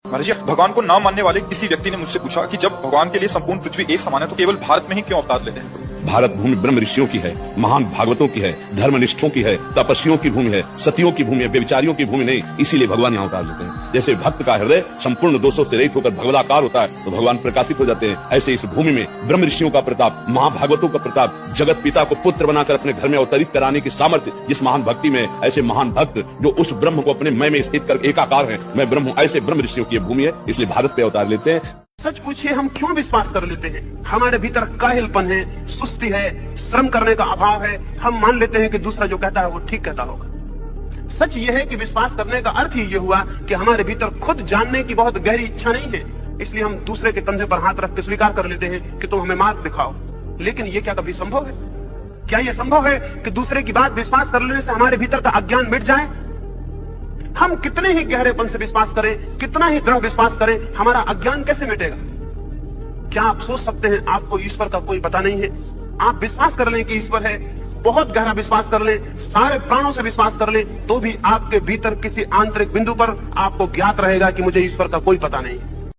महाराज जी, भगवान को न मानने वाले किसी व्यक्ति ने मुझसे पूछा कि जब भगवान के लिए संपूर्ण पृथ्वी एक समान है तो केवल भारत में ही क्यों अवतार लेते हैं? भारत भूमि ब्रह्म ऋषियों की है, महान भागवतों की है, धर्मनिष्ठों की है, तपस्वियों की भूमि है, सतियों की भूमि है, व्यभिचारियों की भूमि नहीं। इसीलिए भगवान यहाँ अवतार लेते हैं। जैसे भक्त का हृदय संपूर्ण दोषों से रहित होकर भगवदाकार होता है तो भगवान प्रकाशित हो जाते हैं, ऐसे इस भूमि में ब्रह्म ऋषियों का प्रताप, महाभागवतों का प्रताप, जगत पिता को पुत्र बनाकर अपने घर में अवतरित कराने की सामर्थ्य जिस महान भक्ति में, ऐसे महान भक्त जो उस ब्रह्म को अपने मय में स्थित कर एकाकार है, मैं ब्रह्म हूँ, ऐसे ब्रह्म ऋषियों की भूमि है, इसलिए भारत पे अवतार लेते हैं। सच पूछिए, हम क्यों विश्वास कर लेते हैं? हमारे भीतर काहिलपन है, सुस्ती है, श्रम करने का अभाव है। हम मान लेते हैं कि दूसरा जो कहता है वो ठीक कहता होगा। सच ये है कि विश्वास करने का अर्थ ही ये हुआ कि हमारे भीतर खुद जानने की बहुत गहरी इच्छा नहीं है, इसलिए हम दूसरे के कंधे पर हाथ रख के स्वीकार कर लेते हैं कि तुम हमें मार्ग दिखाओ। लेकिन ये क्या कभी संभव है? क्या ये संभव है कि दूसरे की बात विश्वास कर लेने से हमारे भीतर का अज्ञान मिट जाए? हम कितने ही गहरेपन से विश्वास करें, कितना ही दृढ़ विश्वास करें, हमारा अज्ञान कैसे मिटेगा? क्या आप सोच सकते हैं आपको ईश्वर का कोई पता नहीं है? आप विश्वास कर लें कि ईश्वर है, बहुत गहरा विश्वास कर लें, सारे प्राणों से विश्वास कर लें, तो भी आपके भीतर किसी आंतरिक बिंदु पर आपको ज्ञात रहेगा कि मुझे ईश्वर का कोई पता नहीं है।